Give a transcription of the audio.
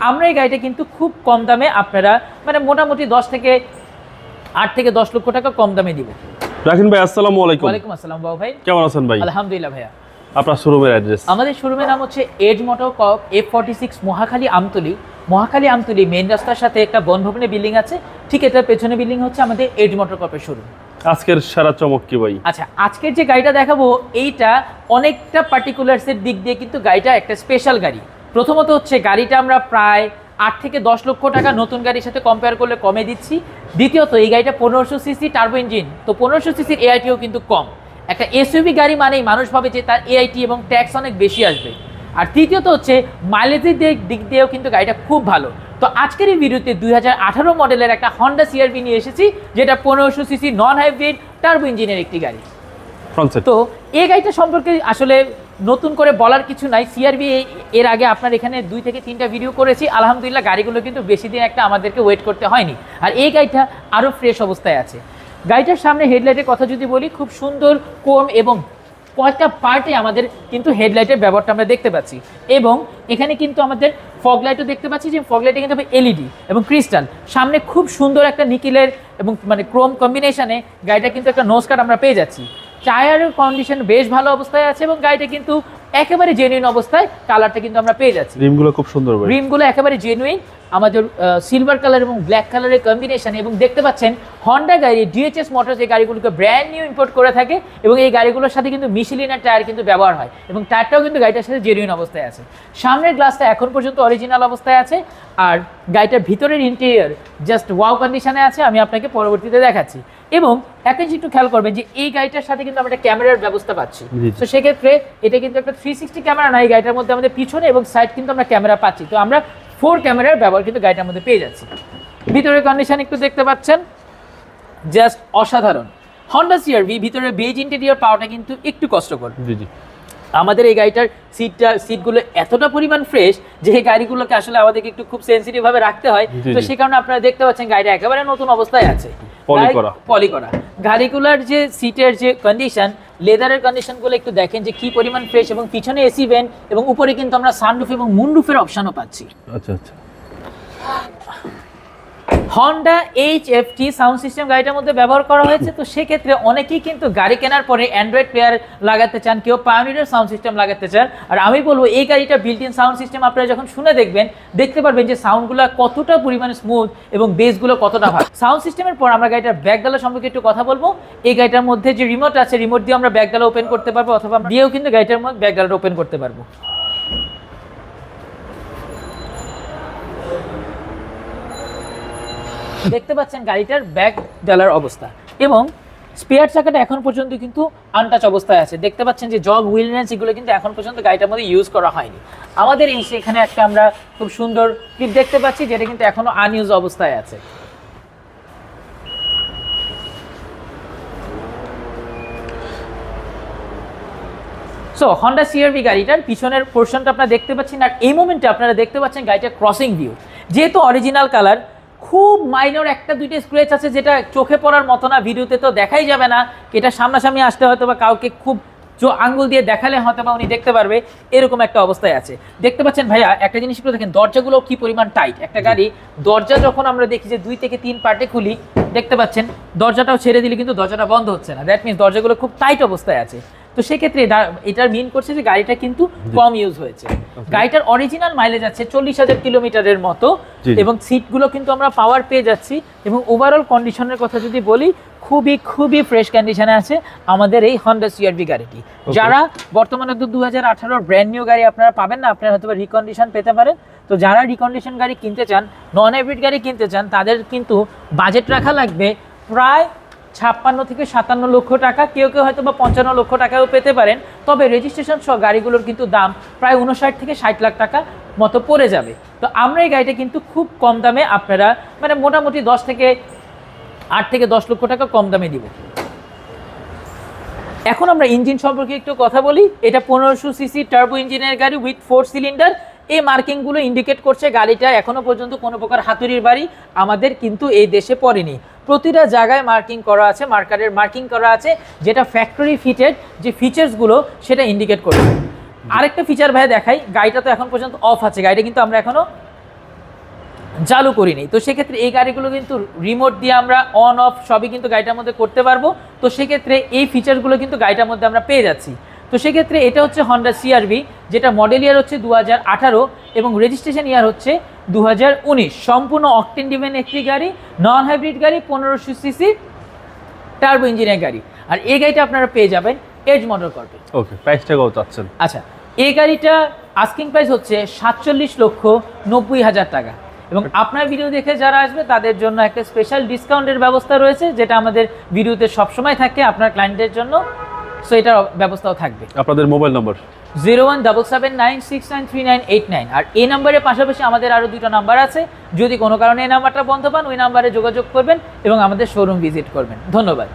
আমরা এই গাড়িটা কিন্তু খুব কম দামে আপনারা মানে মোটামুটি 8 থেকে 10 লক্ষ টাকা কম দামে দিব। রাকিন ভাই আসসালামু আলাইকুম। ওয়ালাইকুম আসসালাম বাবু ভাই, কেমন আছেন ভাই? আলহামদুলিল্লাহ ভাইয়া। আপনার শোরুমের অ্যাড্রেস? আমাদের শোরুমের নাম হচ্ছে এজ মোটর কপ F46 মহাখালী আমতলী মেইন রাস্তার সাথে একটা বনভবনের বিল্ডিং আছে, ঠিক এটার পেছনে বিল্ডিং হচ্ছে আমাদের এজ মোটর কপের শোরুম। আজকের সারা চমক কি ভাই? আচ্ছা, আজকের যে গাড়িটা দেখাবো এইটা অনেকটা পার্টিকুলারসের দিক দিয়ে কিন্তু গাড়িটা একটা স্পেশাল গাড়ি। প্রথমত হচ্ছে গাড়িটা আমরা প্রায় 8 থেকে 10 লক্ষ টাকা নতুন গাড়ির সাথে কম্পেয়ার করলে কমে দিচ্ছি। দ্বিতীয়ত এই গাড়িটা 1500 সিসি টার্বো ইঞ্জিন, তো 1500 সিসির এআইটিও কিন্তু কম। একটা এসইউভি গাড়ি মানেই মানুষ ভাবে যে তার এআইটি এবং ট্যাক্স অনেক বেশি আসবে। আর তৃতীয়ত হচ্ছে মাইলেজের দিক দিয়েও কিন্তু গাড়িটা খুব ভালো। তো আজকের এই ভিডিওতে 2018 মডেলের একটা হন্ডা সিআরভি নিয়ে এসেছি, যেটা 1500 সিসি নন হাইব্রিড টার্বো ইঞ্জিনের একটি গাড়ি। তো এই গাড়িটা সম্পর্কে আসলে নতুন করে বলার কিছু নাই। সিআরভি এর আগে আপনার এখানে 2 থেকে 3টা ভিডিও করেছি, আলহামদুলিল্লাহ গাড়িগুলো কিন্তু বেশি দিন একটা আমাদেরকে ওয়েট করতে হয়নি। আর এই গাড়িটা আরও ফ্রেশ অবস্থায় আছে। গাড়িটার সামনে হেডলাইটের কথা যদি বলি, খুব সুন্দর কোম এবং কয়েকটা পার্টে আমাদের কিন্তু হেডলাইটের ব্যবহারটা আমরা দেখতে পাচ্ছি। এবং এখানে কিন্তু আমাদের ফগ লাইটও দেখতে পাচ্ছি, যে ফগ লাইটে কিন্তু এলইডি এবং ক্রিস্টাল। সামনে খুব সুন্দর একটা নিকেলের এবং মানে ক্রোম কম্বিনেশনে গাড়িটা কিন্তু একটা নোজ কাট আমরা পেয়ে যাচ্ছি। টায়ারের কন্ডিশন বেশ ভালো অবস্থায় আছে এবং গাড়িটা কিন্তু একেবারে জেনুইন অবস্থায়। কালারটা কিন্তু আমরা পেয়ে যাচ্ছি, রিমগুলো খুব সুন্দর, রিমগুলো একেবারে জেনুইন, আমাদের সিলভার কালার এবং ব্ল্যাক কালারের কম্বিনেশন। এবং দেখতে পাচ্ছেন হন্ডা গাড়ি ডিএচএস মোটরস এই গাড়িগুলোকে ব্র্যান্ড নিউ ইম্পোর্ট করে থাকে এবং এই গাড়িগুলোর সাথে কিন্তু মিশেলিনের টায়ার কিন্তু ব্যবহার হয় এবং টায়ারটাও কিন্তু গাড়িটার সাথে জেনুইন অবস্থায় আছে। সামনের গ্লাসটা এখন পর্যন্ত অরিজিনাল অবস্থায় আছে। আর গাড়িটার ভিতরের ইন্টেরিয়র জাস্ট ওয়াও কন্ডিশনে আছে, আমি আপনাকে পরবর্তীতে দেখাচ্ছি। এবং একটা জিনিস একটু খেয়াল করবেন যে এই গাড়িটার সাথে কিন্তু আমরা একটা ক্যামেরার ব্যবস্থা পাচ্ছি। তো সেক্ষেত্রে এটা কিন্তু একটা 360 ক্যামেরা না, এই গাড়িটার মধ্যে আমাদের পিছনে এবং সাইড কিন্তু আমরা ক্যামেরা পাচ্ছি। তো আমরা 4 ক্যামেরার ব্যবহার কিন্তু গাড়িটার মধ্যে পেয়ে যাচ্ছি। ভিতরের কন্ডিশন একটু দেখতে পাচ্ছেন, জাস্ট অসাধারণ। হন্ডা সিআরভি ভিতরে বেজ ইন্টেরিয়র পাওয়াটা কিন্তু একটু কষ্টকর। আমাদের এই গাড়িটার সিটগুলো এতটা পরিমাণ ফ্রেশ যে এই গাড়িগুলোকে আসলে আমাদেরকে একটু খুব সেন্সিটিভ ভাবে রাখতে হয়। তো সে কারণে আপনারা দেখতে পাচ্ছেন গাড়িটা একেবারে নতুন অবস্থায় আছে, পলি করা। গাড়িগুলোর যে সিটের যে কন্ডিশন, লেদারের কন্ডিশনগুলো একটু দেখেন যে কি পরিমাণ ফ্রেশ। এবং পিছনে এসি ভেন্ট এবং উপরে কিন্তু আমরা সানরুফ এবং মুনরুফের অপশনও পাচ্ছি। আচ্ছা আচ্ছা। হন্ডা HFT সাউন্ড সিস্টেম গাড়িটার মধ্যে ব্যবহার করা হয়েছে। তো সেক্ষেত্রে অনেকেই কিন্তু গাড়ি কেনার পরে অ্যান্ড্রয়েড প্লেয়ার লাগাতে চান, কেউ পায়োনিয়ার সাউন্ড সিস্টেম লাগাতে চান। আর আমি বলবো এই গাড়িটা বিল্ট ইন সাউন্ড সিস্টেম আপনারা যখন শুনে দেখবেন, দেখতে পারবেন যে সাউন্ডগুলো কতটা পরিমাণে স্মুথ এবং বেসগুলো কতটা ভালো। সাউন্ড সিস্টেমের পর আমরা গাড়িটার ব্যাকডালা সম্পর্কে একটু কথা বলবো। এই গাড়িটার মধ্যে যে রিমোট আছে, রিমোট দিয়ে আমরা ব্যাকডালা ওপেন করতে পারবো, অথবা দিয়েও কিন্তু গাড়িটার মধ্যে ব্যাকডালাটা ওপেন করতে পারবো। দেখতে পাচ্ছেন গাড়িটার ব্যাক ডালার অবস্থা এবং স্পেয়ার চাকাটা এখন পর্যন্ত কিন্তু আনটাচ অবস্থায় আছে। দেখতে পাচ্ছেন যে জগ হুইল রেঞ্চ এগুলো কিন্তু এখন পর্যন্ত গাড়িটার মধ্যে ইউজ করা হয়নি। আমাদের এই সেখানে একটা আমরা খুব সুন্দর ক্লিপ দেখতে পাচ্ছি, যেটা কিন্তু এখনো আনইউজ অবস্থায় আছে। সো হন্ডা সিআরভি গাড়িটার পিছনের পোর্শনটা আপনারা দেখতে পাচ্ছেন। আর এই মোমেন্টে আপনারা দেখতে পাচ্ছেন গাড়িটার ক্রসিং ভিউ, যেহেতু অরিজিনাল কালার, খুব মাইনর 1-2টা স্ক্র্যাচ আছে যেটা চোখে পড়ার মতো না, ভিডিওতে তো দেখাই যাবে না। এটা সামনাসামনি আসতে হয়তো বা কাউকে খুব আঙ্গুল দিয়ে দেখালে হয়তো বা উনি দেখতে পারবে, এরকম একটা অবস্থায় আছে। দেখতে পাচ্ছেন ভাইয়া একটা জিনিস একটু দেখেন, দরজাগুলো কি পরিমাণ টাইট। একটা গাড়ি দরজা যখন আমরা দেখি যে 2 থেকে 3 পার্টে খুলি, দেখতে পাচ্ছেন দরজাটাও ছেড়ে দিলে কিন্তু দরজাটা বন্ধ হচ্ছে না। দ্যাট মিনস দরজাগুলো খুব টাইট অবস্থায় আছে। তো সেক্ষেত্রে এটার মিন করছে যে গাড়িটা কিন্তু কম ইউজ হয়েছে। গাড়িটার অরিজিনাল মাইলেজ আছে 40,000 কিলোমিটারের মতো এবং সিটগুলো কিন্তু আমরা পাওয়ার পেয়ে যাচ্ছি। এবং ওভারঅল কন্ডিশনের কথা যদি বলি, খুবই ফ্রেশ কন্ডিশনে আছে আমাদের এই হন্ডা সিআরভি গাড়িটি। যারা বর্তমানে তো 2018 ব্র্যান্ড নিউ গাড়ি আপনারা পাবেন না, আপনারা হয়তো রিকন্ডিশন পেতে পারেন। তো যারা রিকন্ডিশন গাড়ি কিনতে চান, নন হাইব্রিড গাড়ি কিনতে চান, তাদের কিন্তু বাজেট রাখা লাগবে প্রায় 56 থেকে 57 লক্ষ টাকা। কেউ হয়তো বা 55 লক্ষ টাকাও পেতে পারেন। তবে রেজিস্ট্রেশন সহ গাড়িগুলোর কিন্তু দাম প্রায় 59 থেকে 60 লাখ টাকা মতো পড়ে যাবে। তো আমরা এই গাড়িটা কিন্তু খুব কম দামে আপনারা মানে মোটামুটি 8 থেকে 10 লক্ষ টাকা কম দামে দিব। এখন আমরা ইঞ্জিন সম্পর্কে একটু কথা বলি। এটা 1500 সিসি টার্বো ইঞ্জিনের গাড়ি উইথ 4 সিলিন্ডার। এই মার্কিংগুলো ইন্ডিকেট করছে গাড়িটা এখনো পর্যন্ত কোনো প্রকার হাতুড়ির বাড়ি আমাদের কিন্তু এই দেশে পড়েনি। প্রতিটা জায়গায় মার্কিং করা আছে, মার্কারের মার্কিং করা আছে, যেটা ফ্যাক্টরি ফিটেড যে ফিচার্সগুলো সেটা ইন্ডিকেট করছে। আরেকটা ফিচার ভাই দেখাই, গাড়িটা তো এখন পর্যন্ত অফ আছে, গাড়িটা কিন্তু আমরা এখনো চালু করিনি। তো সেক্ষেত্রে এই গাড়িগুলো কিন্তু রিমোট দিয়ে আমরা অন অফ সবই কিন্তু গাড়িটার মধ্যে করতে পারবো। তো সেক্ষেত্রে এই ফিচারগুলো কিন্তু গাড়িটার মধ্যে আমরা পেয়ে যাচ্ছি। তো সেক্ষেত্রে এটা হচ্ছে হন্ডা CR-V, যেটা মডেল ইয়ার হচ্ছে 2018 এবং রেজিস্ট্রেশন ইয়ার হচ্ছে 2019। সম্পূর্ণ অকটেন ডিভেন একটি গাড়ি, নন হাইব্রিড গাড়ি, 1500 সিসি টার্বো ইঞ্জিনের গাড়ি। আর এই গাড়িটা আপনারা পেয়ে যাবেন এজ মোটর কর্পে। ওকে, প্রাইসটা কত চাচ্ছেন? আচ্ছা, এই গাড়িটা আস্কিং প্রাইস হচ্ছে 47,90,000 টাকা, এবং আপনার ভিডিও দেখে যারা আসবে তাদের জন্য একটা স্পেশাল ডিসকাউন্টের ব্যবস্থা রয়েছে, যেটা আমাদের ভিডিওতে সবসময় থাকে আপনার ক্লায়েন্টের জন্য। সো এটার ব্যবস্থাও থাকবে। আপনাদের মোবাইল নম্বর? 0177969389। আর এই নাম্বারের পাশাপাশি আমাদের আরও দুটো নাম্বার আছে। যদি কোনো কারণে এই নাম্বারটা বন্ধ পান, ওই নাম্বারে যোগাযোগ করবেন এবং আমাদের শোরুম ভিজিট করবেন। ধন্যবাদ।